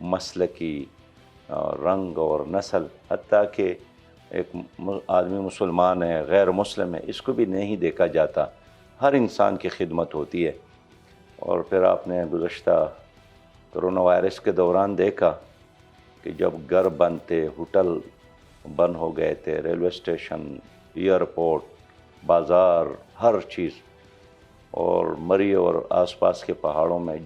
مسلکی رنگ اور نسل، حتیٰ کہ ایک آدمی مسلمان ہے غیر مسلم ہے، اس کو بھی نہیں دیکھا جاتا، ہر انسان کی خدمت ہوتی ہے۔ اور پھر آپ نے گزشتہ کرونا وائرس کے دوران دیکھا کہ جب گھر بند تھے، ہوٹل بند ہو گئے تھے، ریلوے اسٹیشن، ایئرپورٹ، بازار، ہر چیز، اور مری اور آس پاس کے پہاڑوں میں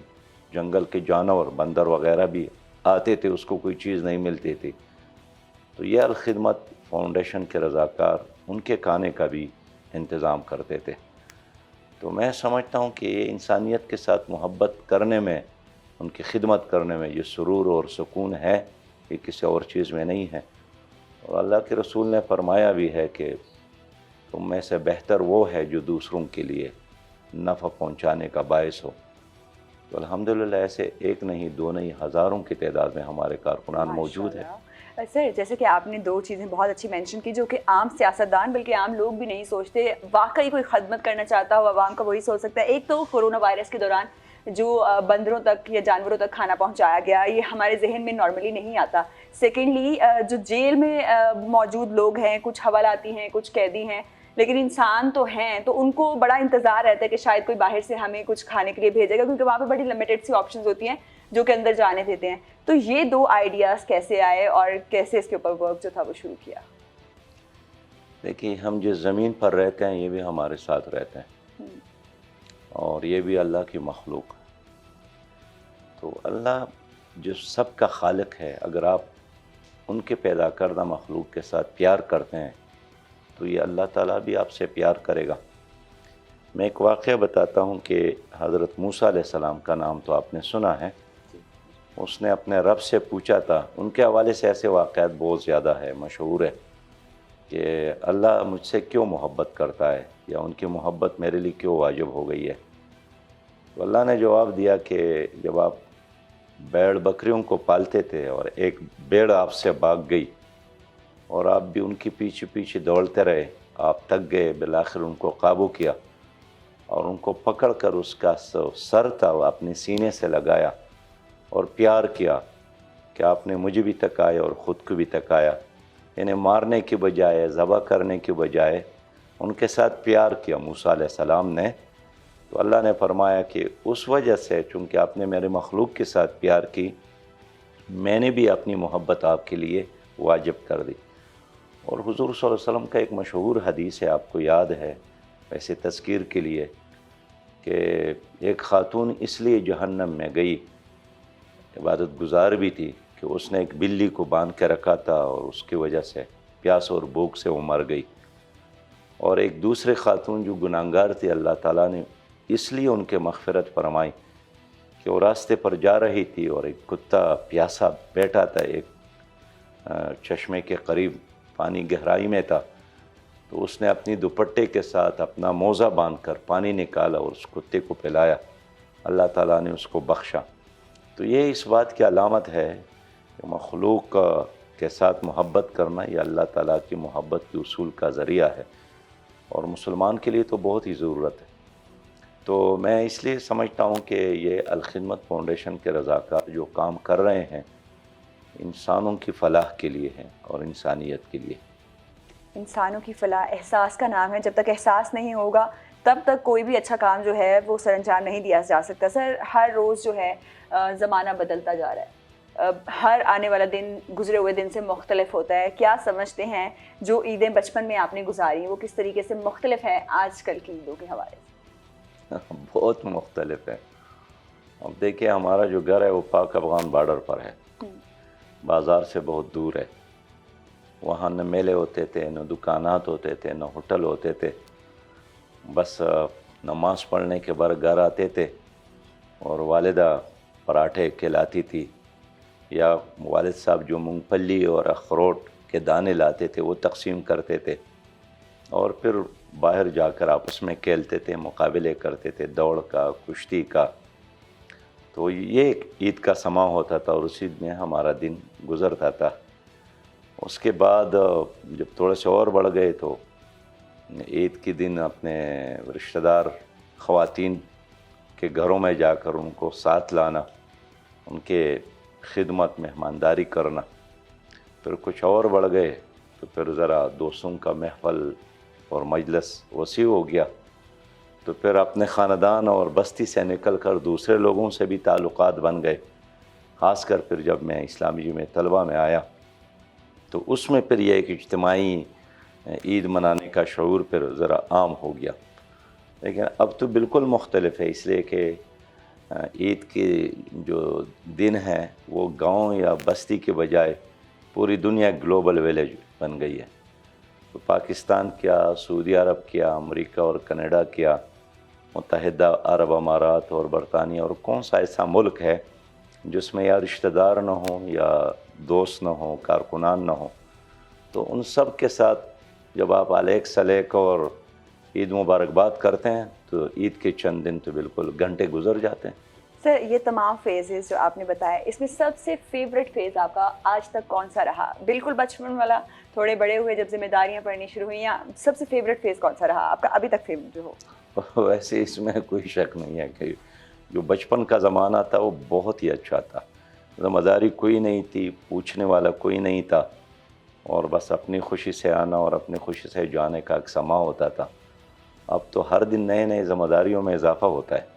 جنگل کے جانور بندر وغیرہ بھی آتے تھے، اس کو کوئی چیز نہیں ملتی تھی، تو یہ الخدمت فاؤنڈیشن کے رضاکار ان کے کھانے کا بھی انتظام کرتے تھے۔ تو میں سمجھتا ہوں کہ یہ انسانیت کے ساتھ محبت کرنے میں، ان کی خدمت کرنے میں یہ سرور اور سکون ہے، یہ کسی اور چیز میں نہیں ہے۔ اور اللہ کے رسول نے فرمایا بھی ہے کہ تم میں سے بہتر وہ ہے جو دوسروں کے لیے نفع پہنچانے کا باعث ہو۔ تو الحمدللہ ایسے ایک نہیں، دو نہیں، ہزاروں کی تعداد میں ہمارے کارکنان موجود ہیں۔ سر، جیسے کہ آپ نے دو چیزیں بہت اچھی مینشن کی جو کہ عام سیاستدان بلکہ عام لوگ بھی نہیں سوچتے، واقعی کوئی خدمت کرنا چاہتا ہو عوام کا وہی سوچ سکتا ہے۔ ایک تو کورونا وائرس کے دوران جو بندروں تک یا جانوروں تک کھانا پہنچایا گیا، یہ ہمارے ذہن میں نارملی نہیں آتا۔ سیکنڈلی، جو جیل میں موجود لوگ ہیں، کچھ حوالات ہیں، کچھ قیدی ہیں، لیکن انسان تو ہیں، تو ان کو بڑا انتظار رہتا ہے کہ شاید کوئی باہر سے ہمیں کچھ کھانے کے لیے بھیجے گا، کیونکہ وہاں پہ بڑی لمیٹڈ سی آپشنز ہوتی ہیں جو کہ اندر جانے دیتے ہیں۔ تو یہ دو آئیڈیاز کیسے آئے اور کیسے اس کے اوپر ورک جو تھا وہ شروع کیا؟ دیکھیے، ہم جس زمین پر رہتے ہیں یہ بھی ہمارے ساتھ رہتے ہیں، اور یہ بھی اللہ کی مخلوق۔ تو اللہ جو سب کا خالق ہے، اگر آپ ان کے پیدا کردہ مخلوق کے ساتھ پیار کرتے ہیں تو یہ اللہ تعالیٰ بھی آپ سے پیار کرے گا۔ میں ایک واقعہ بتاتا ہوں کہ حضرت موسیٰ علیہ السلام کا نام تو آپ نے سنا ہے، اس نے اپنے رب سے پوچھا تھا، ان کے حوالے سے ایسے واقعات بہت زیادہ ہے، مشہور ہے کہ اللہ مجھ سے کیوں محبت کرتا ہے، یا ان کی محبت میرے لیے کیوں واجب ہو گئی ہے۔ تو اللہ نے جواب دیا کہ جب آپ بیڑ بکریوں کو پالتے تھے اور ایک بیڑ آپ سے بھاگ گئی اور آپ بھی ان کی پیچھے پیچھے دوڑتے رہے، آپ تھک گئے، بالآخر ان کو قابو کیا اور ان کو پکڑ کر اس کا سر تھا وہ اپنے سینے سے لگایا اور پیار کیا کہ آپ نے مجھے بھی تکایا اور خود کو بھی تکایا، یعنی مارنے کی بجائے، ذبح کرنے کی بجائے ان کے ساتھ پیار کیا موسیٰ علیہ السلام نے۔ تو اللہ نے فرمایا کہ اس وجہ سے چونکہ آپ نے میرے مخلوق کے ساتھ پیار کی، میں نے بھی اپنی محبت آپ کے لیے واجب کر دی۔ اور حضور صلی اللہ علیہ وسلم کا ایک مشہور حدیث ہے، آپ کو یاد ہے، ویسے تذکیر کے لیے، کہ ایک خاتون اس لیے جہنم میں گئی، عبادت گزار بھی تھی، کہ اس نے ایک بلی کو باندھ کے رکھا تھا اور اس کی وجہ سے پیاس اور بھوک سے وہ مر گئی۔ اور ایک دوسرے خاتون جو گناہگار تھی، اللہ تعالیٰ نے اس لیے ان کے مغفرت فرمائی کہ وہ راستے پر جا رہی تھی اور ایک کتا پیاسا بیٹھا تھا ایک چشمے کے قریب، پانی گہرائی میں تھا، تو اس نے اپنی دوپٹے کے ساتھ اپنا موزہ باندھ کر پانی نکالا اور اس کتے کو پلایا، اللہ تعالیٰ نے اس کو بخشا۔ تو یہ اس بات کی علامت ہے کہ مخلوق کے ساتھ محبت کرنا یہ اللہ تعالیٰ کی محبت کے اصول کا ذریعہ ہے، اور مسلمان کے لیے تو بہت ہی ضرورت ہے۔ تو میں اس لیے سمجھتا ہوں کہ یہ الخدمت فاؤنڈیشن کے رضاکار جو کام کر رہے ہیں انسانوں کی فلاح کے لیے ہیں اور انسانیت کے لیے۔ انسانوں کی فلاح احساس کا نام ہے، جب تک احساس نہیں ہوگا تب تک کوئی بھی اچھا کام جو ہے وہ سر انجام نہیں دیا جا سکتا۔ سر، ہر روز جو ہے زمانہ بدلتا جا رہا ہے، ہر آنے والا دن گزرے ہوئے دن سے مختلف ہوتا ہے۔ کیا سمجھتے ہیں جو عیدیں بچپن میں آپ نے گزاری وہ کس طریقے سے مختلف ہے آج کل کی عیدوں کے حوالے سے؟ بہت مختلف ہے۔ اب دیکھیں، ہمارا جو گھر ہے وہ پاک افغان بارڈر پر ہے، بازار سے بہت دور ہے، وہاں نہ میلے ہوتے تھے، نہ دکانات ہوتے تھے، نہ ہوٹل ہوتے تھے، بس نماز پڑھنے کے بعد گھر آتے تھے اور والدہ پراٹھے کھلاتی تھی، یا والد صاحب جو مونگ پھلی اور اخروٹ کے دانے لاتے تھے وہ تقسیم کرتے تھے، اور پھر باہر جا کر آپس میں کھیلتے تھے، مقابلے کرتے تھے، دوڑ کا، کشتی کا۔ تو یہ ایک عید کا سماں ہوتا تھا اور اسی میں ہمارا دن گزرتا تھا۔ اس کے بعد جب تھوڑے سے اور بڑھ گئے تو عید کے دن اپنے رشتہ دار خواتین کے گھروں میں جا کر ان کو ساتھ لانا، ان کے خدمت مہمانداری کرنا. پھر کچھ اور بڑھ گئے تو پھر ذرا دوستوں کا محفل اور مجلس وسیع ہو گیا. تو پھر اپنے خاندان اور بستی سے نکل کر دوسرے لوگوں سے بھی تعلقات بن گئے. خاص کر پھر جب میں اسلامی جمع طلبہ میں آیا تو اس میں پھر یہ ایک اجتماعی عید منانے کا شعور پھر ذرا عام ہو گیا. لیکن اب تو بالکل مختلف ہے، اس لیے کہ عید کے جو دن ہے وہ گاؤں یا بستی کے بجائے پوری دنیا گلوبل ویلیج بن گئی ہے. تو پاکستان کیا، سعودی عرب کیا، امریکہ اور کینیڈا کیا، متحدہ عرب امارات اور برطانیہ، اور کون سا ایسا ملک ہے جس میں یا رشتہ دار نہ ہوں یا دوست نہ ہوں، کارکنان نہ ہوں. تو ان سب کے ساتھ جب آپ علیک سلیک اور عید مبارکباد کرتے ہیں تو عید کے چند دن تو بالکل گھنٹے گزر جاتے ہیں. سر یہ تمام فیزز جو آپ نے بتایا، اس میں سب سے فیوریٹ فیز آپ کا آج تک کون سا رہا؟ بالکل بچپن والا، تھوڑے بڑے ہوئے جب ذمہ داریاں پڑنی شروع ہوئیں، یا سب سے فیوریٹ فیز کون سا رہا آپ کا ابھی تک فیوریٹ جو ہو؟ ویسے اس میں کوئی شک نہیں ہے کہ جو بچپن کا زمانہ تھا وہ بہت ہی اچھا تھا. ذمہ داری کوئی نہیں تھی، پوچھنے والا کوئی نہیں تھا، اور بس اپنی خوشی سے آنا اور اپنی خوشی سے جانے کا ایک سما ہوتا تھا. اب تو ہر دن نئے نئے ذمہ داریوں میں اضافہ ہوتا ہے.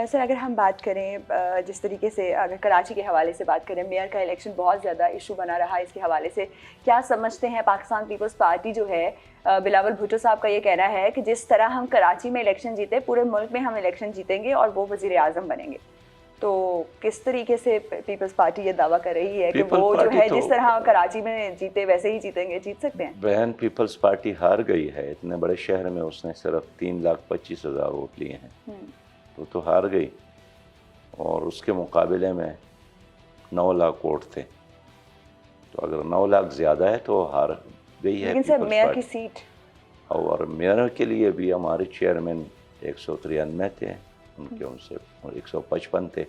سر اگر ہم بات کریں جس طریقے سے، اگر کراچی کے حوالے سے بات کریں، میئر کا الیکشن بہت زیادہ ایشو بنا رہا. اس کے حوالے سے کیا سمجھتے ہیں؟ پاکستان پیپلز پارٹی جو ہے، بلاول بھٹو صاحب کا یہ کہنا ہے کہ جس طرح ہم کراچی میں الیکشن جیتے، پورے ملک میں ہم الیکشن جیتیں گے اور وہ وزیر اعظم بنیں گے. تو کس طریقے سے پیپلز پارٹی یہ دعویٰ کر رہی ہے کہ وہ جو ہے جس طرح کراچی میں جیتے ویسے ہی جیتیں گے، جیت سکتے ہیں؟ بہن پیپلز پارٹی ہار گئی ہے. اتنے بڑے شہر میں اس نے صرف 3,25,000 ووٹ لیے ہیں. تو ہار گئی، اور اس کے مقابلے میں 9 لاکھ ووٹ تھے. تو اگر 9 لاکھ زیادہ ہے تو ہار گئی ہے. لیکن سر میئر کی سیٹ، اور میئر کے لیے بھی ہمارے چیئرمین 193 تھے، ان سے 155 تھے.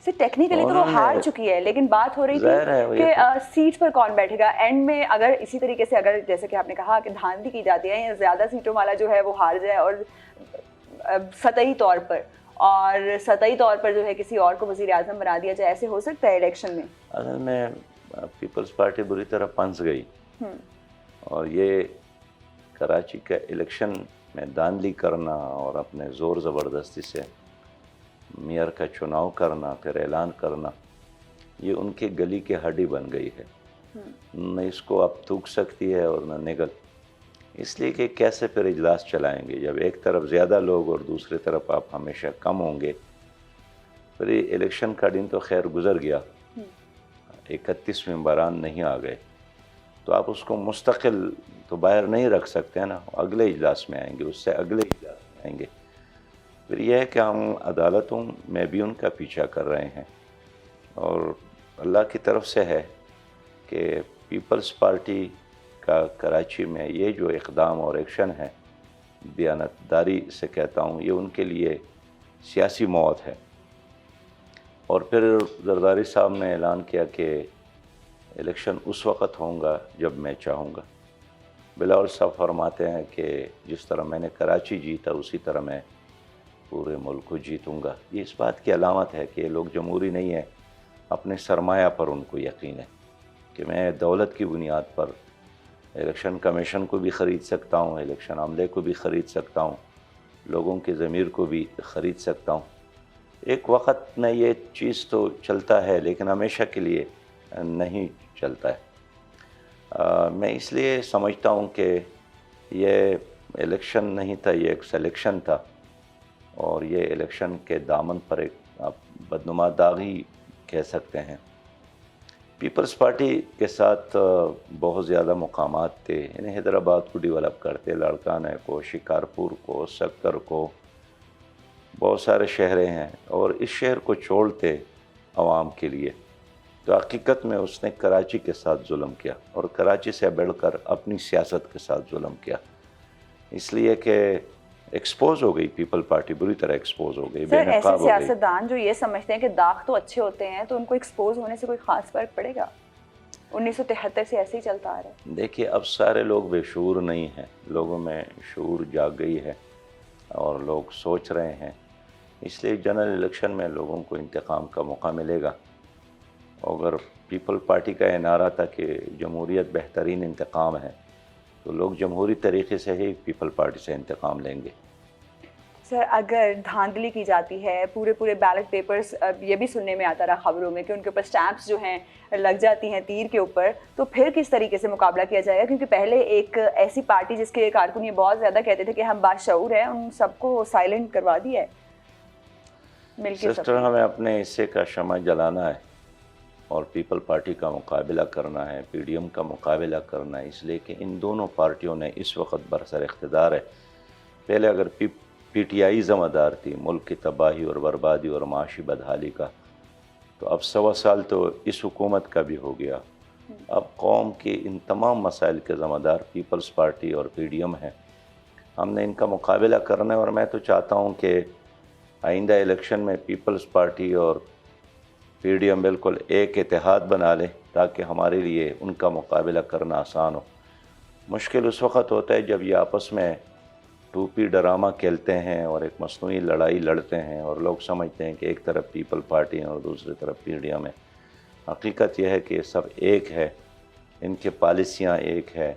سر ٹیکنیکلی تو وہ ہار چکی ہے، لیکن بات ہو رہی تھی کہ سیٹ پر کون بیٹھے گا اینڈ میں. اگر اسی طریقے سے، اگر جیسے کہ آپ نے کہا کہ دھاندلی کی جاتی ہے، زیادہ سیٹوں والا جو ہے وہ ہار جائے اور سطحی طور پر جو ہے کسی اور کو وزیر اعظم بنا دیا جائے، ایسے ہو سکتا ہے الیکشن میں؟ اصل میں پیپلز پارٹی بری طرح پھنس گئی، اور یہ کراچی کا الیکشن میں دھاندلی کرنا اور اپنے زور زبردستی سے میئر کا چناؤ کرنا، پھر اعلان کرنا، یہ ان کے گلی کی ہڈی بن گئی ہے. نہ اس کو اب تھوک سکتی ہے اور نہ نگل. اس لیے کہ کیسے پھر اجلاس چلائیں گے جب ایک طرف زیادہ لوگ اور دوسری طرف آپ ہمیشہ کم ہوں گے. پھر یہ الیکشن کا دن تو خیر گزر گیا، 31 ممبران نہیں آ گئے، تو آپ اس کو مستقل تو باہر نہیں رکھ سکتے ہیں نا. اگلے اجلاس میں آئیں گے، اس سے اگلے اجلاس میں آئیں گے. پھر یہ ہے کہ ہم عدالتوں میں بھی ان کا پیچھا کر رہے ہیں، اور اللہ کی طرف سے ہے کہ پیپلز پارٹی کا کراچی میں یہ جو اقدام اور ایکشن ہے، دیانتداری سے کہتا ہوں، یہ ان کے لیے سیاسی موت ہے. اور پھر زرداری صاحب نے اعلان کیا کہ الیکشن اس وقت ہوں گا جب میں چاہوں گا. بلاول صاحب فرماتے ہیں کہ جس طرح میں نے کراچی جیتا اسی طرح میں پورے ملک کو جیتوں گا. یہ اس بات کی علامت ہے کہ یہ لوگ جمہوری نہیں ہیں. اپنے سرمایہ پر ان کو یقین ہے کہ میں دولت کی بنیاد پر الیکشن کمیشن کو بھی خرید سکتا ہوں، الیکشن عملے کو بھی خرید سکتا ہوں، لوگوں کے ضمیر کو بھی خرید سکتا ہوں. ایک وقت میں یہ چیز تو چلتا ہے، لیکن ہمیشہ کے لیے نہیں چلتا ہے. میں اس لیے سمجھتا ہوں کہ یہ الیکشن نہیں تھا، یہ ایک سلیکشن تھا، اور یہ الیکشن کے دامن پر ایک آپ بدنما داغی کہہ سکتے ہیں. پیپلز پارٹی کے ساتھ بہت زیادہ مقامات تھے. انہیں حیدرآباد کو ڈیولپ کرتے، لاڑکانہ کو، شکارپور کو، سکر کو، بہت سارے شہریں ہیں، اور اس شہر کو چھوڑتے عوام کے لیے. تو حقیقت میں اس نے کراچی کے ساتھ ظلم کیا، اور کراچی سے بڑھ کر اپنی سیاست کے ساتھ ظلم کیا. اس لیے کہ ایکسپوز ہو گئی پیپل پارٹی، بری طرح ایکسپوز ہو گئی، بے نقاب ہو گئی. ایسے سیاستدان جو یہ سمجھتے ہیں کہ داغ تو اچھے ہوتے ہیں، تو ان کو ایکسپوز ہونے سے کوئی خاص فرق پڑے گا؟ 1973 سے ایسے ہی چلتا آ رہا ہے. دیکھیے اب سارے لوگ بے شعور نہیں ہیں، لوگوں میں شعور جاگ گئی ہے اور لوگ سوچ رہے ہیں. اس لیے جنرل الیکشن میں لوگوں کو انتقام کا موقع ملے گا. اگر پیپل پارٹی کا یہ نعرہ تھا کہ جمہوریت بہترین انتقام ہے تو لوگ جمہوری طریقے سے ہی پیپل پارٹی سے انتقام لیں گے. سر اگر دھاندلی کی جاتی ہے, پورے بیلٹ پیپرز, یہ بھی سننے میں آتا رہا خبروں میں کہ ان کے اوپر اسٹیمپس جو ہیں لگ جاتی ہیں تیر کے اوپر, تو پھر کس طریقے سے مقابلہ کیا جائے گا؟ کیونکہ پہلے ایک ایسی پارٹی جس کے کارکن یہ بہت زیادہ کہتے تھے کہ ہم باشعور ہیں, ان سب کو سائلنٹ کروا دیا ہے مل کے. سسٹر, ہمیں اپنے حصے کا شمع جلانا ہے اور پیپل پارٹی کا مقابلہ کرنا ہے, پی ڈی ایم کا مقابلہ کرنا ہے, اس لیے کہ ان دونوں پارٹیوں نے اس وقت برسر اقتدار ہے. پہلے اگر پی ٹی آئی ذمہ دار تھی ملک کی تباہی اور بربادی اور معاشی بدحالی کا, تو اب 1.25 سال تو اس حکومت کا بھی ہو گیا. اب قوم کے ان تمام مسائل کے ذمہ دار پیپلز پارٹی اور پی ڈی ایم ہیں. ہم نے ان کا مقابلہ کرنا ہے, اور میں تو چاہتا ہوں کہ آئندہ الیکشن میں پیپلز پارٹی اور پی ڈی ایم بالکل ایک اتحاد بنا لے تاکہ ہمارے لیے ان کا مقابلہ کرنا آسان ہو. مشکل اس وقت ہوتا ہے جب یہ آپس میں ٹوپی ڈرامہ کھیلتے ہیں اور ایک مصنوعی لڑائی لڑتے ہیں اور لوگ سمجھتے ہیں کہ ایک طرف پیپل پارٹی ہے اور دوسری طرف پی ڈی ایم ہے. حقیقت یہ ہے کہ یہ سب ایک ہے, ان کے پالیسیاں ایک ہے,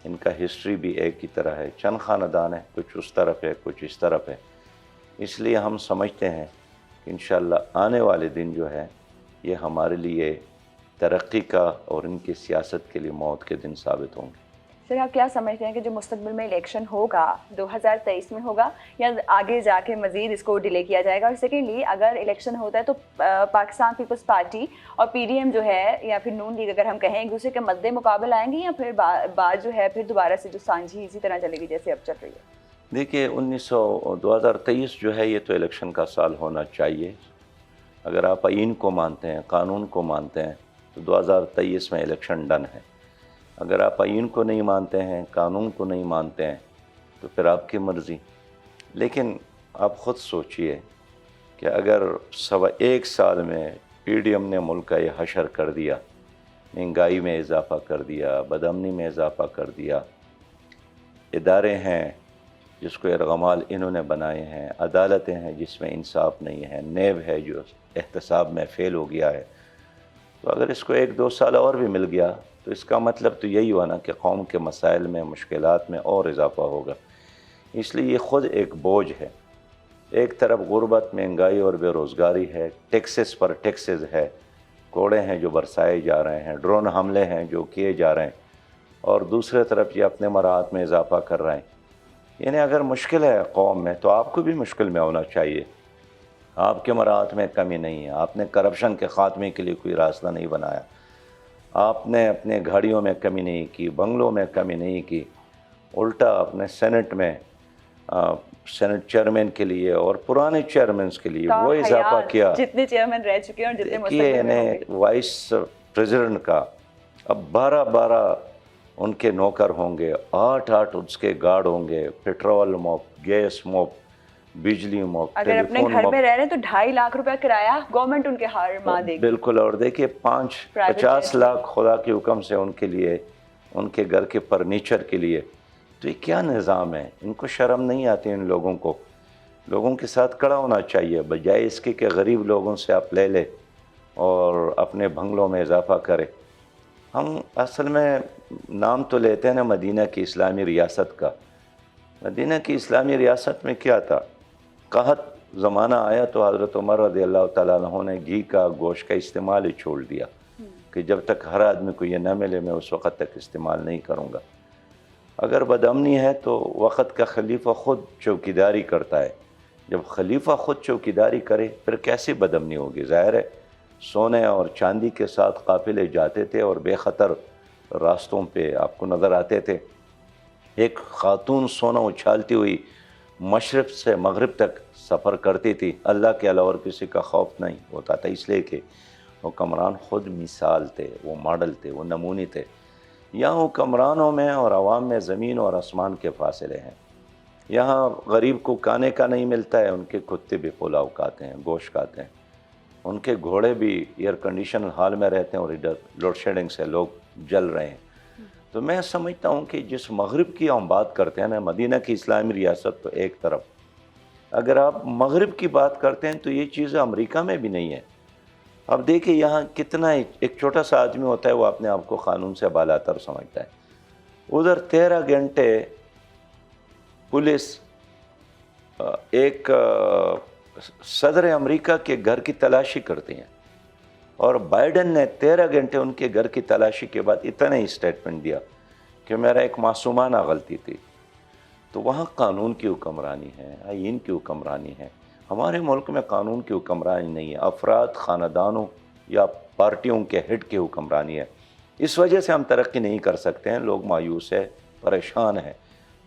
ان کا ہسٹری بھی ایک کی طرح ہے. چند خاندان ہیں, کچھ اس طرف ہے کچھ اس طرف ہے. اس لیے ہم سمجھتے ہیں کہ انشاءاللہ آنے والے دن جو ہے یہ ہمارے لیے ترقی کا اور ان کی سیاست کے لیے موت کے دن ثابت ہوں گے. سر آپ کیا سمجھتے ہیں کہ جو مستقبل میں الیکشن ہوگا 2023 میں ہوگا یا آگے جا کے مزید اس کو ڈیلے کیا جائے گا؟ اور سیکنڈلی اگر الیکشن ہوتا ہے تو پاکستان پیپلز پارٹی اور پی ڈی ایم جو ہے یا پھر نون لیگ اگر ہم کہیں ایک دوسرے کے مد مقابل آئیں گی یا پھر بات جو ہے پھر دوبارہ سے جو سانجھی اسی طرح چلے گی جیسے اب چل رہی ہے؟ دیکھیے 2023 جو ہے یہ تو الیکشن کا سال ہونا چاہیے. اگر آپ آئین کو مانتے ہیں, قانون کو مانتے ہیں, تو 2023 میں الیکشن ڈن ہے. اگر آپ آئین کو نہیں مانتے ہیں, قانون کو نہیں مانتے ہیں, تو پھر آپ کی مرضی. لیکن آپ خود سوچئے کہ اگر 1.25 سال میں پی ڈی ایم نے ملک کا یہ حشر کر دیا, مہنگائی میں اضافہ کر دیا, بدامنی میں اضافہ کر دیا, ادارے ہیں جس کو ارغمال انہوں نے بنائے ہیں, عدالتیں ہیں جس میں انصاف نہیں ہے, نیب ہے جو احتساب میں فیل ہو گیا ہے, تو اگر اس کو 1-2 سال اور بھی مل گیا تو اس کا مطلب تو یہی ہوا نا کہ قوم کے مسائل میں, مشکلات میں اور اضافہ ہوگا. اس لیے یہ خود ایک بوجھ ہے. ایک طرف غربت, مہنگائی اور بے روزگاری ہے, ٹیکسز پر ٹیکسز ہے, کوڑے ہیں جو برسائے جا رہے ہیں, ڈرون حملے ہیں جو کیے جا رہے ہیں, اور دوسرے طرف یہ اپنے مراعات میں اضافہ کر رہے ہیں. یعنی اگر مشکل ہے قوم میں تو آپ کو بھی مشکل میں ہونا چاہیے. آپ کے مراعات میں کمی نہیں ہے, آپ نے کرپشن کے خاتمے کے لیے کوئی راستہ نہیں بنایا, آپ نے اپنے گاڑیوں میں کمی نہیں کی, بنگلوں میں کمی نہیں کی, الٹا اپنے سینٹ میں سینٹ چیئرمین کے لیے اور پرانے چیئرمینز کے لیے وہ اضافہ کیا. جتنے چیئرمین رہ چکے ہیں اور جتنے مستقبل میں ہوں گے. وائس پریزیڈنٹ کا اب 12 ان کے نوکر ہوں گے, 8 اس کے گارڈ ہوں گے, پیٹرول موپ, گیس موپ, بجلی موپ, اگر اپنے گھر میں رہ رہے ہیں تو 2.5 لاکھ روپے کرایہ گورنمنٹ ان کے ہار ماں دے گی. بالکل. اور دیکھیے 50 لاکھ خدا کے حکم سے ان کے لیے, ان کے گھر کے فرنیچر کے لیے. تو یہ کیا نظام ہے؟ ان کو شرم نہیں آتی. ان لوگوں کو لوگوں کے ساتھ کھڑا ہونا چاہیے, بجائے اس کے کہ غریب لوگوں سے آپ لے لے اور اپنے بنگلوں میں اضافہ کرے. ہم اصل میں نام تو لیتے ہیں نا مدینہ کی اسلامی ریاست کا. مدینہ کی اسلامی ریاست میں کیا تھا؟ قحط زمانہ آیا تو حضرت عمر رضی اللہ تعالیٰ عنہ نے گھی کا, گوشت کا استعمال ہی چھوڑ دیا کہ جب تک ہر آدمی کو یہ نہ ملے میں اس وقت تک استعمال نہیں کروں گا. اگر بدامنی ہے تو وقت کا خلیفہ خود چوکیداری کرتا ہے. جب خلیفہ خود چوکیداری کرے پھر کیسے بدامنی ہوگی؟ ظاہر ہے سونے اور چاندی کے ساتھ قافلے جاتے تھے اور بے خطر راستوں پہ آپ کو نظر آتے تھے. ایک خاتون سونا اچھالتی ہوئی مشرق سے مغرب تک سفر کرتی تھی, اللہ کے علاوہ اور کسی کا خوف نہیں ہوتا تھا, اس لیے کہ حکمران خود مثال تھے, وہ ماڈل تھے, وہ نمونی تھے. یہاں حکمرانوں میں اور عوام میں زمین اور آسمان کے فاصلے ہیں. یہاں غریب کو کھانے کا نہیں ملتا ہے, ان کے کتے بھی پلاؤ کھاتے ہیں, گوشت کھاتے ہیں, ان کے گھوڑے بھی ایئر کنڈیشن ہال میں رہتے ہیں اور ادھر لوڈ شیڈنگ سے لوگ جل رہے ہیں. تو میں سمجھتا ہوں کہ جس مغرب کی ہم بات کرتے ہیں نا, مدینہ کی اسلامی ریاست تو ایک طرف, اگر آپ مغرب کی بات کرتے ہیں تو یہ چیزیں امریکہ میں بھی نہیں ہے. اب دیکھیں یہاں کتنا ایک چھوٹا سا آدمی ہوتا ہے وہ اپنے آپ کو قانون سے بالاتر سمجھتا ہے. ادھر 13 گھنٹے پولیس ایک صدر امریکہ کے گھر کی تلاشی کرتی ہیں, اور بائیڈن نے 13 گھنٹے ان کے گھر کی تلاشی کے بعد اتنا ہی اسٹیٹمنٹ دیا کہ میرا ایک معصومانہ غلطی تھی. تو وہاں قانون کی حکمرانی ہے, آئین کی حکمرانی ہے. ہمارے ملک میں قانون کی حکمرانی نہیں ہے, افراد, خاندانوں یا پارٹیوں کے ہیڈ کی حکمرانی ہے. اس وجہ سے ہم ترقی نہیں کر سکتے ہیں, لوگ مایوس ہیں, پریشان ہیں.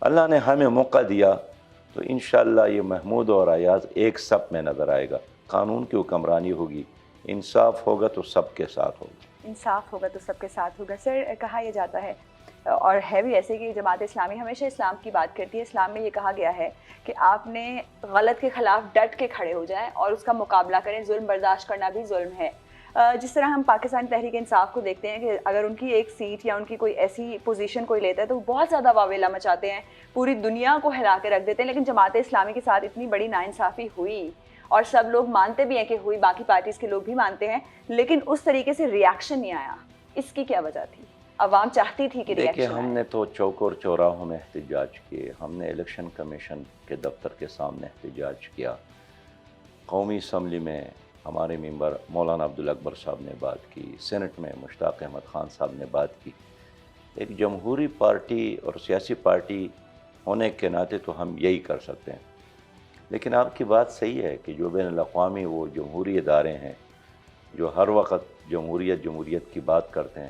اللہ نے ہمیں موقع دیا تو انشاءاللہ یہ محمود اور ایاز ایک سب میں نظر آئے گا. قانون کی حکمرانی ہوگی, انصاف ہوگا تو سب کے ساتھ ہوگا. انصاف ہوگا تو سب کے ساتھ ہوگا. سر کہا یہ جاتا ہے اور ہے بھی ایسے کہ جماعت اسلامی ہمیشہ اسلام کی بات کرتی ہے. اسلام میں یہ کہا گیا ہے کہ آپ نے غلط کے خلاف ڈٹ کے کھڑے ہو جائیں اور اس کا مقابلہ کریں. ظلم برداشت کرنا بھی ظلم ہے. جس طرح ہم پاکستانی تحریک انصاف کو دیکھتے ہیں کہ اگر ان کی ایک سیٹ یا ان کی کوئی ایسی پوزیشن کوئی لیتا ہے تو وہ بہت زیادہ واویلا مچاتے ہیں, پوری دنیا کو ہلا کے رکھ دیتے ہیں. لیکن جماعت اسلامی کے ساتھ اتنی بڑی ناانصافی ہوئی اور سب لوگ مانتے بھی ہیں کہ ہوئی, باقی پارٹیز کے لوگ بھی مانتے ہیں, لیکن اس طریقے سے ریاکشن نہیں آیا. اس کی کیا وجہ تھی؟ عوام چاہتی تھی کہ دیکھیں ریاکشن ہم نے تو چوک اور چوراہوں میں احتجاج کیے, ہم نے الیکشن کمیشن کے دفتر کے سامنے احتجاج کیا, قومی اسمبلی میں ہمارے ممبر مولانا عبدالاکبر صاحب نے بات کی, سینٹ میں مشتاق احمد خان صاحب نے بات کی. ایک جمہوری پارٹی اور سیاسی پارٹی ہونے کے ناطے تو ہم یہی کر سکتے ہیں. لیکن آپ کی بات صحیح ہے کہ جو بین الاقوامی وہ جمہوری ادارے ہیں جو ہر وقت جمہوریت کی بات کرتے ہیں,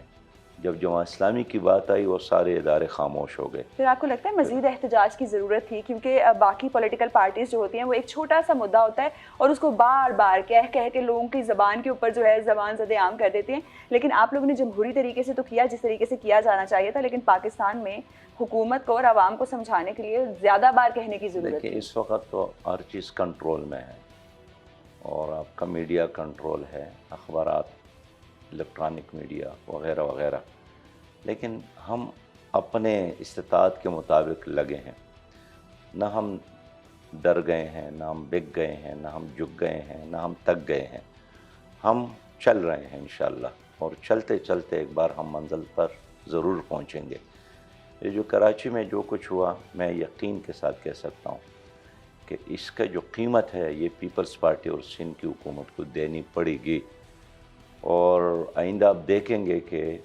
جب جماعت اسلامی کی بات آئی وہ سارے ادارے خاموش ہو گئے. پھر آپ کو لگتا ہے مزید احتجاج کی ضرورت تھی؟ کیونکہ باقی پولیٹیکل پارٹیز جو ہوتی ہیں وہ ایک چھوٹا سا مدعا ہوتا ہے اور اس کو بار بار کہہ کے لوگوں کی زبان کے اوپر جو ہے زبان زد عام کر دیتے ہیں. لیکن آپ لوگوں نے جمہوری طریقے سے تو کیا جس طریقے سے کیا جانا چاہیے تھا, لیکن پاکستان میں حکومت کو اور عوام کو سمجھانے کے لیے زیادہ بار کہنے کی ضرورت دیکھیں تھی. اس وقت تو ہر چیز کنٹرول میں ہے, اور آپ کا میڈیا کنٹرول ہے, اخبارات, الیکٹرانک میڈیا وغیرہ وغیرہ. لیکن ہم اپنے استطاعت کے مطابق لگے ہیں, نہ ہم ڈر گئے ہیں, نہ ہم بک گئے ہیں, نہ ہم جھک گئے ہیں, نہ ہم تک گئے ہیں. ہم چل رہے ہیں انشاءاللہ, اور چلتے چلتے ایک بار ہم منزل پر ضرور پہنچیں گے. یہ جو کراچی میں جو کچھ ہوا, میں یقین کے ساتھ کہہ سکتا ہوں کہ اس کا جو قیمت ہے یہ پیپلز پارٹی اور سندھ کی حکومت کو دینی پڑے گی. اور آئندہ آپ دیکھیں گے کہ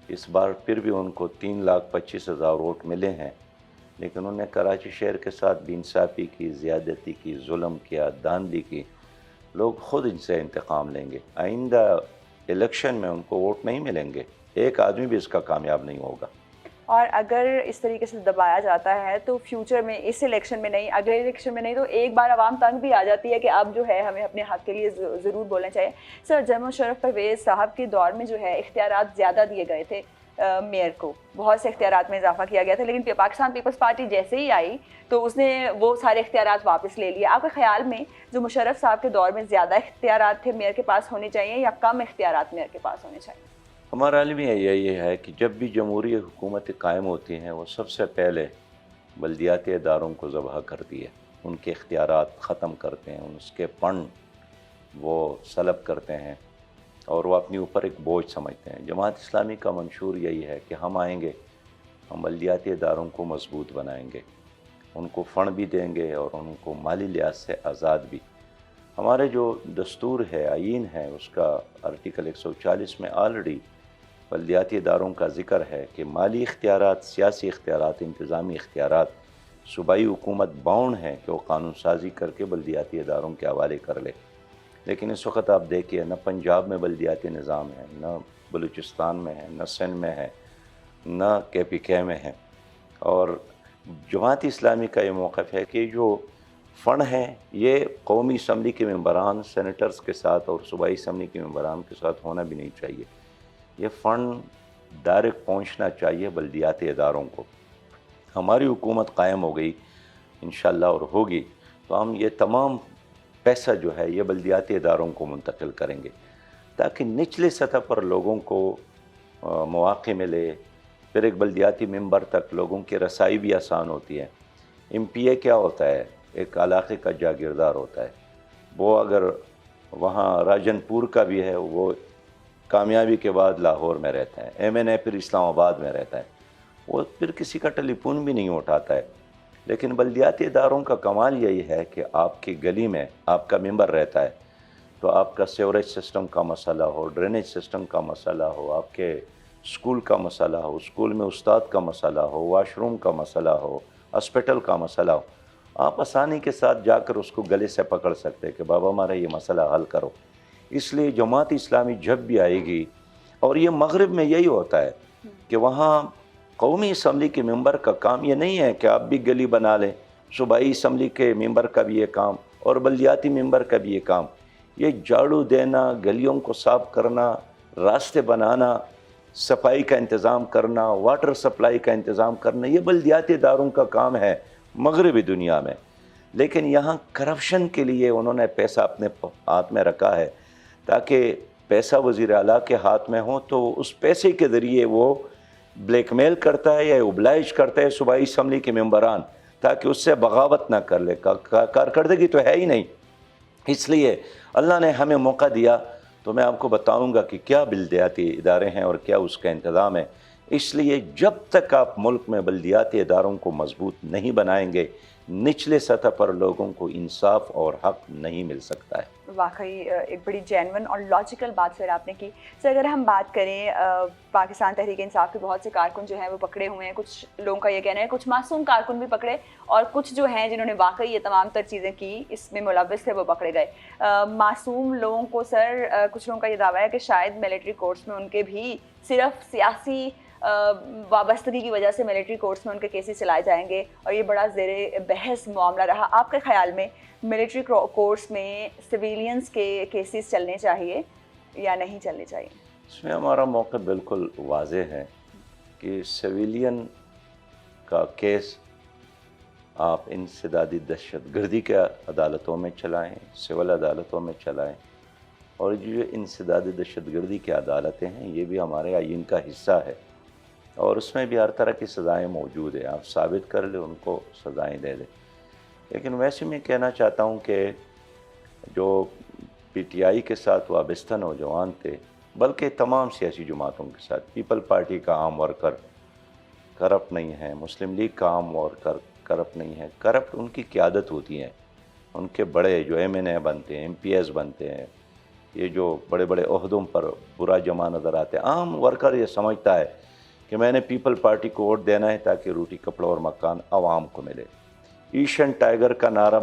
اس بار پھر بھی ان کو 3,25,000 ووٹ ملے ہیں, لیکن انہوں نے کراچی شہر کے ساتھ بے انصافی کی, زیادتی کی, ظلم کیا, دھاندلی کی. لوگ خود ان سے انتقام لیں گے. آئندہ الیکشن میں ان کو ووٹ نہیں ملیں گے, ایک آدمی بھی اس کا کامیاب نہیں ہوگا. اور اگر اس طریقے سے دبایا جاتا ہے تو فیوچر میں اس الیکشن میں نہیں, اگلے الیکشن میں نہیں, تو ایک بار عوام تنگ بھی آ جاتی ہے کہ اب جو ہے ہمیں اپنے حق کے لیے ضرور بولنا چاہیے. سر جنرل مشرف پرویز صاحب کے دور میں جو ہے اختیارات زیادہ دیے گئے تھے میئر کو, بہت سے اختیارات میں اضافہ کیا گیا تھا, لیکن پاکستان پیپلز پارٹی جیسے ہی آئی تو اس نے وہ سارے اختیارات واپس لے لیے. آپ کے خیال میں جو مشرف صاحب کے دور میں زیادہ اختیارات تھے میئر کے پاس ہونے چاہیے یا کم اختیارات میئر کے پاس ہونے چاہیے؟ ہمارا عالم یہی ہے کہ جب بھی جمہوری حکومتیں قائم ہوتی ہیں وہ سب سے پہلے بلدیاتی اداروں کو ذبح کرتی ہے, ان کے اختیارات ختم کرتے ہیں, اس کے فنڈ وہ سلب کرتے ہیں اور وہ اپنے اوپر ایک بوجھ سمجھتے ہیں. جماعت اسلامی کا منشور یہی ہے کہ ہم آئیں گے, ہم بلدیاتی اداروں کو مضبوط بنائیں گے, ان کو فنڈ بھی دیں گے اور ان کو مالی لحاظ سے آزاد بھی. ہمارے جو دستور ہے, آئین ہے, اس کا آرٹیکل 140 میں آلریڈی بلدیاتی اداروں کا ذکر ہے کہ مالی اختیارات, سیاسی اختیارات, انتظامی اختیارات صوبائی حکومت باؤنڈ ہے کہ وہ قانون سازی کر کے بلدیاتی اداروں کے حوالے کر لے. لیکن اس وقت آپ دیکھیے نہ پنجاب میں بلدیاتی نظام ہے, نہ بلوچستان میں ہے, نہ سندھ میں ہے, نہ KPK میں ہے. اور جماعت اسلامی کا یہ موقف ہے کہ جو فنڈ ہے یہ قومی اسمبلی کے ممبران, سینیٹرز کے ساتھ اور صوبائی اسمبلی کے ممبران کے ساتھ ہونا بھی نہیں چاہیے. یہ فنڈ ڈائریکٹ پہنچنا چاہیے بلدیاتی اداروں کو. ہماری حکومت قائم ہو گئی انشاءاللہ اور ہوگی تو ہم یہ تمام پیسہ جو ہے یہ بلدیاتی اداروں کو منتقل کریں گے تاکہ نچلے سطح پر لوگوں کو مواقع ملے. پھر ایک بلدیاتی ممبر تک لوگوں کی رسائی بھی آسان ہوتی ہے. MPA کیا ہوتا ہے؟ ایک علاقے کا جاگیردار ہوتا ہے. وہ اگر وہاں راجن پور کا بھی ہے، وہ کامیابی کے بعد لاہور میں رہتا ہے، MNA پھر اسلام آباد میں رہتا ہے، وہ پھر کسی کا ٹیلی فون بھی نہیں اٹھاتا ہے۔ لیکن بلدیاتی اداروں کا کمال یہی ہے کہ آپ کی گلی میں آپ کا ممبر رہتا ہے، تو آپ کا سیوریج سسٹم کا مسئلہ ہو، ڈرینیج سسٹم کا مسئلہ ہو، آپ کے اسکول کا مسئلہ ہو، اسکول میں استاد کا مسئلہ ہو، واش روم کا مسئلہ ہو، ہاسپٹل کا مسئلہ ہو، آپ آسانی کے ساتھ جا کر اس کو گلے سے پکڑ سکتے کہ بابا ہمارا یہ مسئلہ حل کرو۔ اس لیے جماعت اسلامی جب بھی آئے گی، اور یہ مغرب میں یہی ہوتا ہے کہ وہاں قومی اسمبلی کے ممبر کا کام یہ نہیں ہے کہ آپ بھی گلی بنا لیں، صوبائی اسمبلی کے ممبر کا بھی یہ کام اور بلدیاتی ممبر کا بھی یہ کام، یہ جھاڑو دینا، گلیوں کو صاف کرنا، راستے بنانا، صفائی کا انتظام کرنا، واٹر سپلائی کا انتظام کرنا، یہ بلدیاتی اداروں کا کام ہے مغربی دنیا میں۔ لیکن یہاں کرپشن کے لیے انہوں نے پیسہ اپنے ہاتھ میں رکھا ہے، تاکہ پیسہ وزیر اعلیٰ کے ہاتھ میں ہو تو اس پیسے کے ذریعے وہ بلیک میل کرتا ہے یا اوبلائج کرتا ہے صوبائی اسمبلی کے ممبران، تاکہ اس سے بغاوت نہ کر لے۔ کارکردگی تو ہے ہی نہیں۔ اس لیے اللہ نے ہمیں موقع دیا تو میں آپ کو بتاؤں گا کہ کیا بلدیاتی ادارے ہیں اور کیا اس کا انتظام ہے۔ اس لیے جب تک آپ ملک میں بلدیاتی اداروں کو مضبوط نہیں بنائیں گے، نچلے سطح پر لوگوں کو انصاف اور حق نہیں مل سکتا ہے۔ واقعی ایک بڑی جینون اور لاجیکل بات سر آپ نے کی۔ سر اگر ہم بات کریں پاکستان تحریک انصاف کے بہت سے کارکن جو ہیں وہ پکڑے ہوئے ہیں، کچھ لوگوں کا یہ کہنا ہے کچھ معصوم کارکن بھی پکڑے، اور کچھ جو ہیں جنہوں نے واقعی یہ تمام تر چیزیں کی، اس میں ملوث تھے، وہ پکڑے گئے۔ معصوم لوگوں کو سر کچھ لوگوں کا یہ دعویٰ ہے کہ شاید ملٹری کورٹس میں ان کے بھی صرف سیاسی وابستگی کی وجہ سے ملٹری کورٹس میں ان کے کیسز چلائے جائیں گے، اور یہ بڑا زیر بحث معاملہ رہا۔ آپ کے خیال میں ملٹری کورٹس میں سویلینز کے کیسز چلنے چاہیے یا نہیں چلنے چاہیے؟ اس میں ہمارا موقع بالکل واضح ہے کہ سویلین کا کیس آپ انسدادی دہشت گردی کے عدالتوں میں چلائیں، سول عدالتوں میں چلائیں، اور جو انسدادی دہشت گردی کی عدالتیں ہیں یہ بھی ہمارے آئین کا حصہ ہے، اور اس میں بھی ہر طرح کی سزائیں موجود ہیں، آپ ثابت کر لیں ان کو سزائیں دے دیں۔ لیکن ویسے میں کہنا چاہتا ہوں کہ جو PTI کے ساتھ وابستہ نوجوان تھے، بلکہ تمام سیاسی جماعتوں کے ساتھ، پیپل پارٹی کا عام ورکر کرپٹ نہیں ہے، مسلم لیگ کا عام ورکر کرپٹ نہیں ہے، کرپٹ ان کی قیادت ہوتی ہے، ان کے بڑے جو MNA بنتے ہیں، MPs بنتے ہیں، یہ جو بڑے بڑے عہدوں پر برا جمع نظر آتے ہیں، عام ورکر یہ سمجھتا ہے کہ میں نے پیپل پارٹی کو ووٹ دینا ہے تاکہ روٹی کپڑا اور مکان عوام کو ملے۔ ایشین ٹائیگر کا نعرہ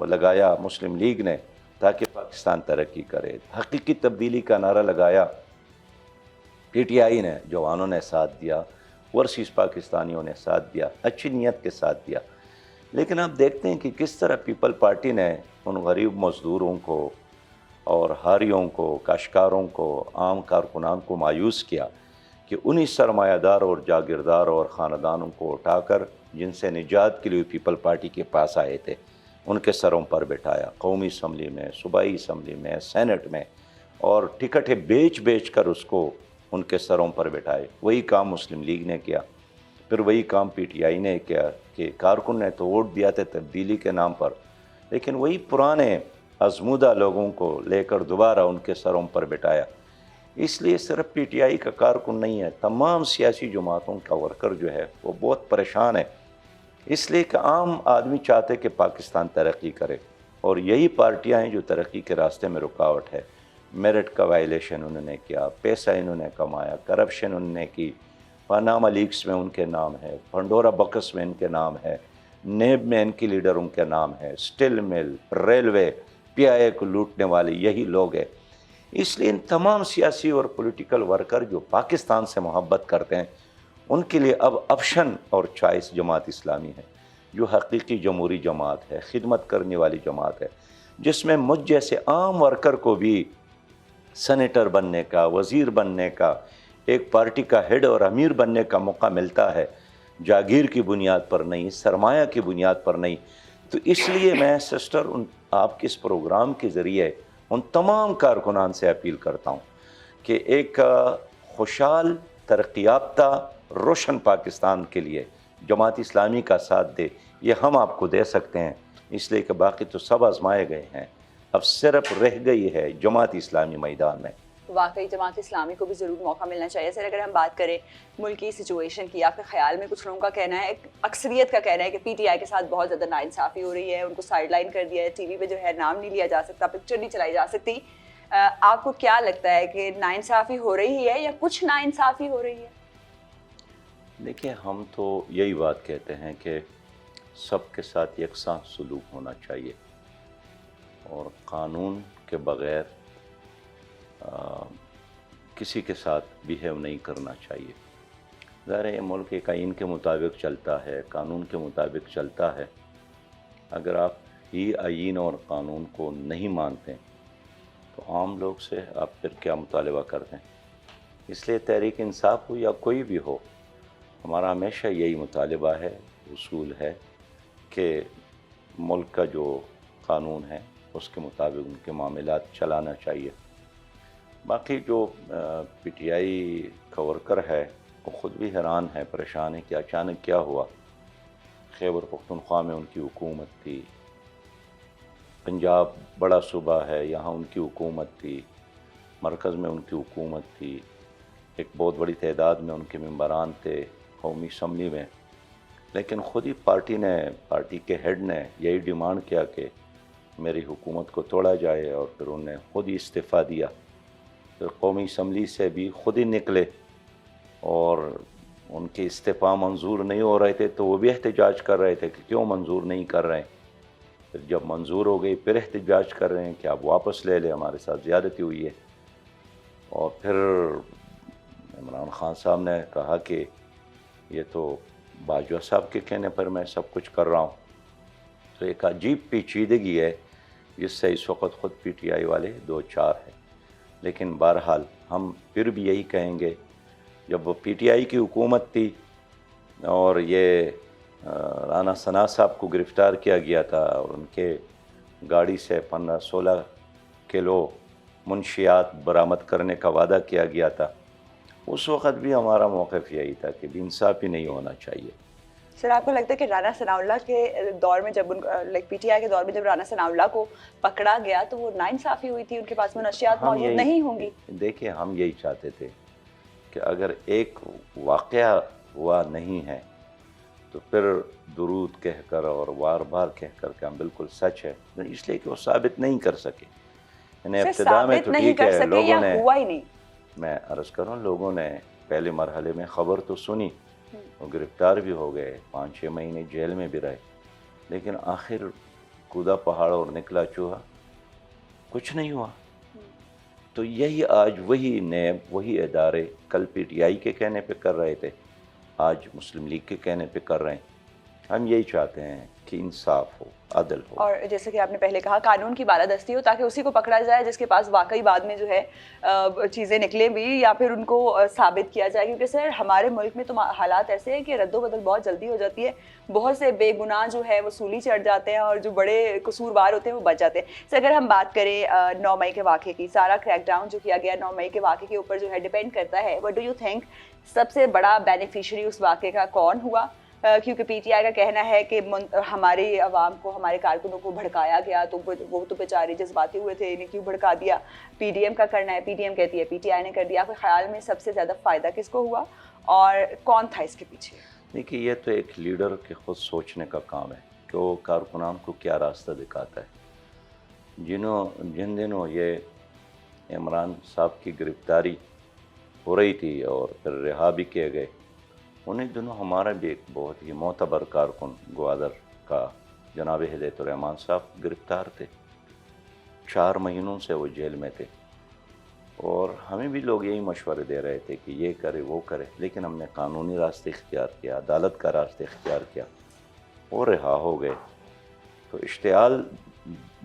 لگایا مسلم لیگ نے تاکہ پاکستان ترقی کرے، حقیقی تبدیلی کا نعرہ لگایا PTI نے، جوانوں نے ساتھ دیا، ورسیز پاکستانیوں نے ساتھ دیا، اچھی نیت کے ساتھ دیا۔ لیکن آپ دیکھتے ہیں کہ کس طرح پیپل پارٹی نے ان غریب مزدوروں کو اور ہاریوں کو، کاشتکاروں کو، عام کارکنان کو مایوس کیا کہ انہی سرمایہ دار اور جاگیردار اور خاندانوں کو اٹھا کر جن سے نجات کے لیے پیپل پارٹی کے پاس آئے تھے، ان کے سروں پر بٹھایا، قومی اسمبلی میں، صوبائی اسمبلی میں، سینٹ میں، اور ٹکٹیں بیچ کر اس کو ان کے سروں پر بٹھائے۔ وہی کام مسلم لیگ نے کیا، پھر وہی کام PTI نے کیا کہ کارکن نے تو ووٹ دیا تھا تبدیلی کے نام پر، لیکن وہی پرانے آزمودہ لوگوں کو لے کر دوبارہ ان کے سروں پر بٹھایا۔ اس لیے صرف PTI کا کارکن نہیں ہے، تمام سیاسی جماعتوں کا ورکر جو ہے وہ بہت پریشان ہے، اس لیے کہ عام آدمی چاہتے کہ پاکستان ترقی کرے، اور یہی پارٹیاں ہیں جو ترقی کے راستے میں رکاوٹ ہے۔ میرٹ کا وائلیشن انہوں نے کیا، پیسہ انہوں نے کمایا، کرپشن انہوں نے کی، پاناما لیکس میں ان کے نام ہے، پنڈورا بکس میں ان کے نام ہے، نیب میں ان کی لیڈروں کے نام ہے، سٹیل مل، ریلوے، PIA کو لوٹنے والے یہی لوگ ہیں۔ اس لیے ان تمام سیاسی اور پولیٹیکل ورکر جو پاکستان سے محبت کرتے ہیں، ان کے لیے اب آپشن اور چوائس جماعت اسلامی ہے، جو حقیقی جمہوری جماعت ہے، خدمت کرنے والی جماعت ہے، جس میں مجھ جیسے عام ورکر کو بھی سینیٹر بننے کا، وزیر بننے کا، ایک پارٹی کا ہیڈ اور امیر بننے کا موقع ملتا ہے، جاگیر کی بنیاد پر نہیں، سرمایہ کی بنیاد پر نہیں۔ تو اس لیے میں سسٹر آپ کے اس پروگرام کے ذریعے ان تمام کارکنان سے اپیل کرتا ہوں کہ ایک خوشحال، ترقی یافتہ، روشن پاکستان کے لیے جماعت اسلامی کا ساتھ دے۔ یہ ہم آپ کو دے سکتے ہیں، اس لیے کہ باقی تو سب آزمائے گئے ہیں، اب صرف رہ گئی ہے جماعت اسلامی میدان میں. واقعی جماعت اسلامی کو بھی ضرور موقع ملنا چاہیے. سر اگر ہم بات کریں ملکی سچویشن کی، آپ کے خیال میں کچھ لوگوں کا کہنا ہے، اکثریت کا کہنا ہے کہ پی ٹی آئی کے ساتھ بہت زیادہ ناانصافی ہو رہی ہے، ان کو سائڈ لائن کر دیا ہے، ٹی وی پہ جو ہے نام نہیں لیا جا سکتا، پکچر نہیں چلائی جا سکتی. آپ کو کیا لگتا ہے کہ ناانصافی ہو رہی ہے یا کچھ ناانصافی ہو رہی ہے؟ دیکھیے، ہم تو یہی بات کہتے ہیں کہ سب کے ساتھ یکساں سلوک ہونا چاہیے اور قانون کے بغیر کسی کے ساتھ بیہیو نہیں کرنا چاہیے. ظاہر ہے یہ ملک ایک آئین کے مطابق چلتا ہے، قانون کے مطابق چلتا ہے. اگر آپ ہی آئین اور قانون کو نہیں مانتے تو عام لوگ سے آپ پھر کیا مطالبہ کرتے ہیں؟ اس لیے تحریک انصاف ہو یا کوئی بھی ہو، ہمارا ہمیشہ یہی مطالبہ ہے، اصول ہے کہ ملک کا جو قانون ہے اس کے مطابق ان کے معاملات چلانا چاہیے. باقی جو پی ٹی آئی کا ورکر ہے وہ خود بھی حیران ہے، پریشان ہے کہ اچانک کیا ہوا. خیبر پختونخوا میں ان کی حکومت تھی، پنجاب بڑا صوبہ ہے یہاں ان کی حکومت تھی، مرکز میں ان کی حکومت تھی، ایک بہت بڑی تعداد میں ان کے ممبران تھے قومی اسمبلی میں، لیکن خود ہی پارٹی کے ہیڈ نے یہی ڈیمانڈ کیا کہ میری حکومت کو توڑا جائے، اور پھر انہوں نے خود ہی استعفیٰ دیا. پھر قومی اسمبلی سے بھی خود ہی نکلے اور ان کے استعفیٰ منظور نہیں ہو رہے تھے تو وہ بھی احتجاج کر رہے تھے کہ کیوں منظور نہیں کر رہے ہیں. پھر جب منظور ہو گئی پھر احتجاج کر رہے ہیں کہ آپ واپس لے لیں، ہمارے ساتھ زیادتی ہوئی ہے. اور پھر عمران خان صاحب نے کہا کہ یہ تو باجوہ صاحب کے کہنے پر میں سب کچھ کر رہا ہوں. تو ایک عجیب پیچیدگی ہے جس سے اس وقت خود پی ٹی آئی والے دو چار ہیں. لیکن بہرحال ہم پھر بھی یہی کہیں گے، جب وہ پی ٹی آئی کی حکومت تھی اور یہ رانا ثنا صاحب کو گرفتار کیا گیا تھا اور ان کے گاڑی سے 15-16 کلو منشیات برآمد کرنے کا وعدہ کیا گیا تھا، اس وقت بھی ہمارا موقف یہی تھا کہ بے انصافی نہیں ہونا چاہیے. سر آپ کو لگتا ہے کہ رانا ثناء اللہ کے دور میں جب پی ٹی آئی کے دور میں جب رانا ثناء اللہ کو پکڑا گیا تو وہ ناانصافی ہوئی تھی، ان کے پاس منشیات موجود نہیں ہوں گی؟ دیکھیں، ہم یہی چاہتے تھے کہ اگر ایک واقعہ ہوا نہیں ہے تو پھر درود کہہ کر اور بار بار کہہ کر کہ ہم بالکل سچ ہے، اس لیے کہ وہ ثابت نہیں کر سکے. یعنی ابتدا میں تو ٹھیک ہے، لوگوں نے، ہوا ہی نہیں. میں عرض کروں، لوگوں نے پہلے مرحلے میں خبر تو سنی، وہ گرفتار بھی ہو گئے، 5-6 مہینے جیل میں بھی رہے، لیکن آخر کودا پہاڑ اور نکلا چوہا، کچھ نہیں ہوا. تو یہی آج وہی نیب، وہی ادارے کل پی ٹی آئی کے کہنے پہ کر رہے تھے، آج مسلم لیگ کے کہنے پہ کر رہے ہیں. ہم یہی چاہتے ہیں کہ انصاف ہو، عدل ہو. اور جیسے کہ آپ نے پہلے کہا قانون کی بالادستی ہو تاکہ اسی کو پکڑا جائے جس کے پاس واقعی بعد میں جو ہے چیزیں نکلیں بھی یا پھر ان کو ثابت کیا جائے. کیونکہ سر ہمارے ملک میں تو حالات ایسے ہیں کہ رد و بدل بہت جلدی ہو جاتی ہے، بہت سے بے گناہ جو ہے وہ سولی چڑھ جاتے ہیں اور جو بڑے قصوروار ہوتے ہیں وہ بچ جاتے ہیں. سر اگر ہم بات کریں 9 مئی کے واقعے کی، سارا کریک ڈاؤن جو کیا گیا 9 مئی کے واقعے کے اوپر جو ہے ڈیپینڈ کرتا ہے، وٹ ڈو یو تھنک سب سے بڑا بینیفیشری اس واقعے کا کون ہوا؟ کیونکہ پی ٹی آئی کا کہنا ہے کہ ہماری عوام کو، ہمارے کارکنوں کو بھڑکایا گیا، تو وہ تو بیچارے جذباتی ہوئے تھے، انہیں کیوں بھڑکا دیا. پی ڈی ایم کا کرنا ہے، پی ڈی ایم کہتی ہے پی ٹی آئی نے کر دیا. آپ کے خیال میں سب سے زیادہ فائدہ کس کو ہوا اور کون تھا اس کے پیچھے؟ دیکھیے، یہ تو ایک لیڈر کے خود سوچنے کا کام ہے کہ وہ کارکنان کو کیا راستہ دکھاتا ہے. جن دنوں یہ عمران صاحب کی گرفتاری ہو رہی تھی اور پھر رہا بھی کیے گئے، انہیں دنوں ہمارا بھی ایک بہت ہی معتبر کارکن گوادر کا جناب ہدایت الرحمان صاحب گرفتار تھے. 4 مہینوں سے وہ جیل میں تھے اور ہمیں بھی لوگ یہی مشورے دے رہے تھے کہ یہ کرے وہ کرے، لیکن ہم نے قانونی راستے اختیار کیا، عدالت کا راستے اختیار کیا، وہ رہا ہو گئے. تو اشتعال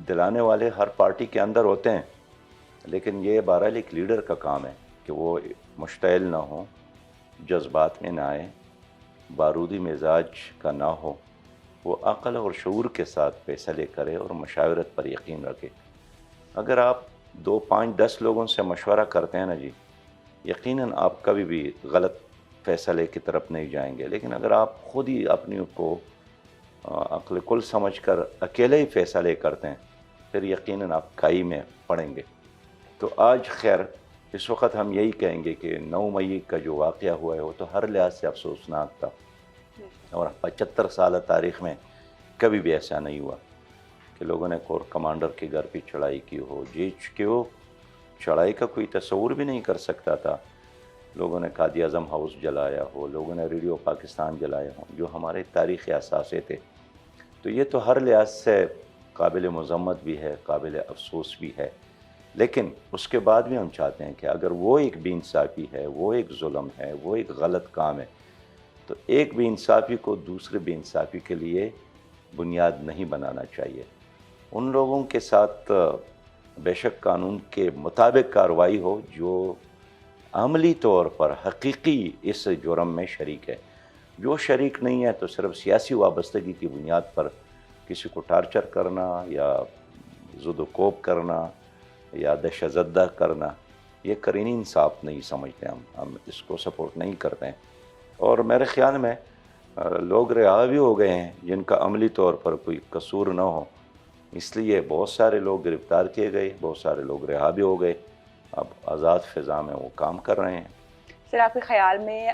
دلانے والے ہر پارٹی کے اندر ہوتے ہیں، لیکن یہ بہرحال ایک لیڈر کا کام ہے کہ وہ مشتعل نہ ہو، جذبات میں نہ آئے، بارودی مزاج کا نہ ہو، وہ عقل اور شعور کے ساتھ فیصلے کرے اور مشاورت پر یقین رکھے. اگر آپ 2, 5, 10 لوگوں سے مشورہ کرتے ہیں نا جی، یقیناً آپ کبھی بھی غلط فیصلے کی طرف نہیں جائیں گے. لیکن اگر آپ خود ہی اپنی کو عقل کل سمجھ کر اکیلے ہی فیصلے کرتے ہیں پھر یقیناً آپ کھائی میں پڑیں گے۔ تو آج خیر اس وقت ہم یہی کہیں گے کہ 9 مئی کا جو واقعہ ہوا ہے وہ تو ہر لحاظ سے افسوسناک تھا، اور 75 سالہ تاریخ میں کبھی بھی ایسا نہیں ہوا کہ لوگوں نے کور کمانڈر کے گھر پہ چڑھائی کی ہو، کہ وہ چڑھائی کا کوئی تصور بھی نہیں کر سکتا تھا۔ لوگوں نے قائد اعظم ہاؤس جلایا ہو، لوگوں نے ریڈیو پاکستان جلایا ہو، جو ہمارے تاریخی اثاثے تھے۔ تو یہ تو ہر لحاظ سے قابل مذمت بھی ہے، قابل افسوس بھی ہے، لیکن اس کے بعد بھی ہم چاہتے ہیں کہ اگر وہ ایک بے انصافی ہے، وہ ایک ظلم ہے، وہ ایک غلط کام ہے، تو ایک بے انصافی کو دوسرے بے انصافی کے لیے بنیاد نہیں بنانا چاہیے۔ ان لوگوں کے ساتھ بے شک قانون کے مطابق کارروائی ہو جو عملی طور پر حقیقی اس جرم میں شریک ہے۔ جو شریک نہیں ہے تو صرف سیاسی وابستگی کی بنیاد پر کسی کو ٹارچر کرنا یا زد و کوب کرنا یا دہشت زدہ کرنا، یہ قرینی انصاف نہیں سمجھتے ہم اس کو سپورٹ نہیں کرتے ہیں۔ اور میرے خیال میں لوگ رہا بھی ہو گئے ہیں جن کا عملی طور پر کوئی قصور نہ ہو، اس لیے بہت سارے لوگ گرفتار کیے گئے، بہت سارے لوگ رہا بھی ہو گئے، اب آزاد فضا میں وہ کام کر رہے ہیں۔ سر آپ کے خیال میں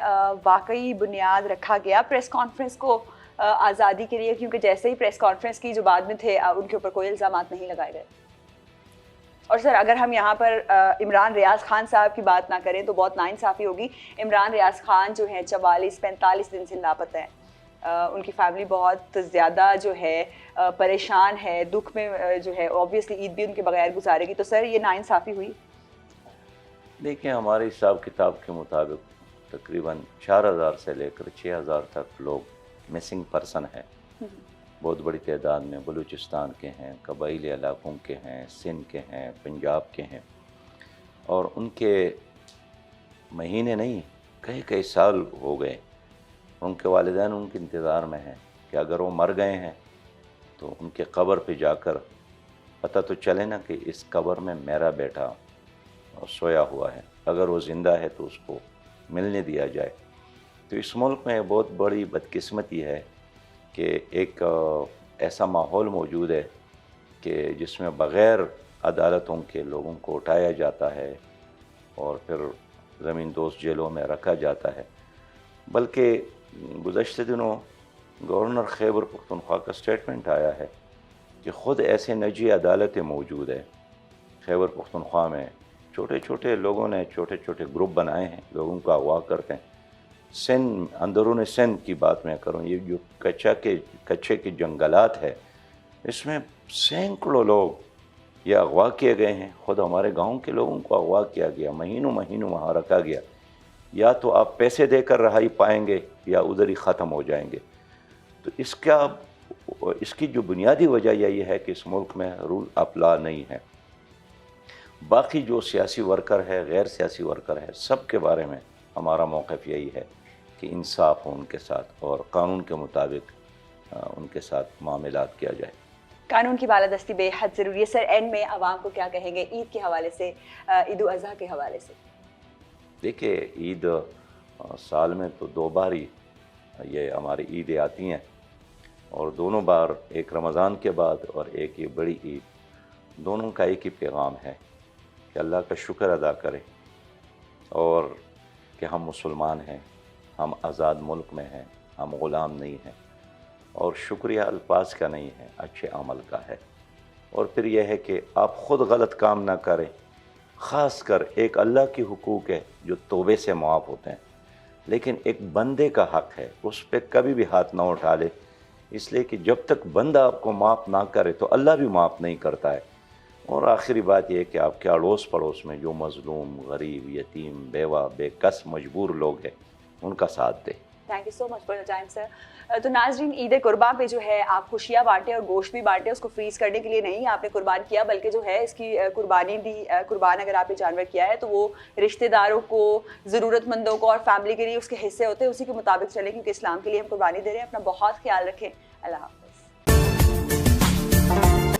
واقعی بنیاد رکھا گیا پریس کانفرنس کو آزادی کے لیے؟ کیونکہ جیسے ہی پریس کانفرنس کی جو بعد میں تھے ان کے اوپر کوئی الزامات نہیں لگائے گئے۔ اور سر اگر ہم یہاں پر عمران ریاض خان صاحب کی بات نہ کریں تو بہت ناانصافی ہوگی۔ عمران ریاض خان جو ہیں 44-45 دن سے لاپتہ ہیں، ان کی فیملی بہت زیادہ جو ہے پریشان ہے، دکھ میں جو ہے، اوبویسلی عید بھی ان کے بغیر گزارے گی، تو سر یہ ناانصافی ہوئی؟ دیکھیں ہمارے حساب کتاب کے مطابق تقریباً 4000 سے لے کر 6000 تک لوگ مسنگ پرسن ہیں۔ بہت بڑی تعداد میں بلوچستان کے ہیں، قبائلی علاقوں کے ہیں، سندھ کے ہیں، پنجاب کے ہیں، اور ان کے مہینے نہیں کئی سال ہو گئے۔ ان کے والدین ان کے انتظار میں ہیں کہ اگر وہ مر گئے ہیں تو ان کے قبر پہ جا کر پتہ تو چلے نا کہ اس قبر میں میرا بیٹا سویا ہوا ہے، اگر وہ زندہ ہے تو اس کو ملنے دیا جائے۔ تو اس ملک میں بہت بڑی بدقسمتی ہے کہ ایک ایسا ماحول موجود ہے کہ جس میں بغیر عدالتوں کے لوگوں کو اٹھایا جاتا ہے اور پھر زمین دوز جیلوں میں رکھا جاتا ہے۔ بلکہ گزشتہ دنوں گورنر خیبر پختونخوا کا سٹیٹمنٹ آیا ہے کہ خود ایسے نجی عدالتیں موجود ہیں خیبر پختونخوا میں، چھوٹے چھوٹے لوگوں نے چھوٹے چھوٹے گروپ بنائے ہیں، لوگوں کو اغوا کرتے ہیں۔ سندھ، اندرون سندھ کی بات میں کروں، یہ جو کچے کے جنگلات ہے، اس میں سینکڑوں لوگ یہ اغوا کیے گئے ہیں۔ خود ہمارے گاؤں کے لوگوں کو اغوا کیا گیا، مہینوں وہاں رکھا گیا۔ یا تو آپ پیسے دے کر رہائی پائیں گے یا ادھر ہی ختم ہو جائیں گے۔ تو اس کی جو بنیادی وجہ یہی ہے کہ اس ملک میں رول آف لا نہیں ہے۔ باقی جو سیاسی ورکر ہے، غیر سیاسی ورکر ہے، سب کے بارے میں ہمارا موقف یہی ہے کہ انصاف ہو ان کے ساتھ اور قانون کے مطابق ان کے ساتھ معاملات کیا جائے۔ قانون کی بالادستی بے حد ضروری ہے۔ سر اینڈ میں عوام کو کیا کہیں گے عید کے حوالے سے، عید الاضحیٰ کے حوالے سے؟ دیکھیے عید سال میں تو 2 بار ہی یہ ہماری عیدیں آتی ہیں، اور دونوں بار ایک رمضان کے بعد اور ایک یہ بڑی عید، دونوں کا ایک ہی پیغام ہے کہ اللہ کا شکر ادا کریں اور کہ ہم مسلمان ہیں، ہم آزاد ملک میں ہیں، ہم غلام نہیں ہیں، اور شکریہ الفاظ کا نہیں ہے، اچھے عمل کا ہے۔ اور پھر یہ ہے کہ آپ خود غلط کام نہ کریں، خاص کر ایک اللہ کی حقوق ہے جو توبے سے معاف ہوتے ہیں، لیکن ایک بندے کا حق ہے، اس پہ کبھی بھی ہاتھ نہ اٹھا لے، اس لیے کہ جب تک بندہ آپ کو معاف نہ کرے تو اللہ بھی معاف نہیں کرتا ہے۔ اور آخری بات یہ ہے کہ آپ کے اڑوس پڑوس میں جو مظلوم، غریب، یتیم، بیوہ، بے کس، مجبور لوگ ہیں، ان کا ساتھ دیں۔ Thank you so much for the time sir. تو ناظرین، عید قرباں پہ جو ہے آپ خوشیاں بانٹیں اور گوشت بھی بانٹیں، اس کو فریز کرنے کے لیے نہیں آپ نے قربان کیا، بلکہ جو ہے اس کی قربانی بھی قربان اگر آپ نے جانور کیا ہے تو وہ رشتہ داروں کو، ضرورت مندوں کو اور فیملی کے لیے اس کے حصے ہوتے ہیں، اسی کے مطابق چلیں، کیونکہ اسلام کے لیے ہم قربانی دے رہے ہیں۔ اپنا بہت خیال رکھیں۔ اللہ حافظ۔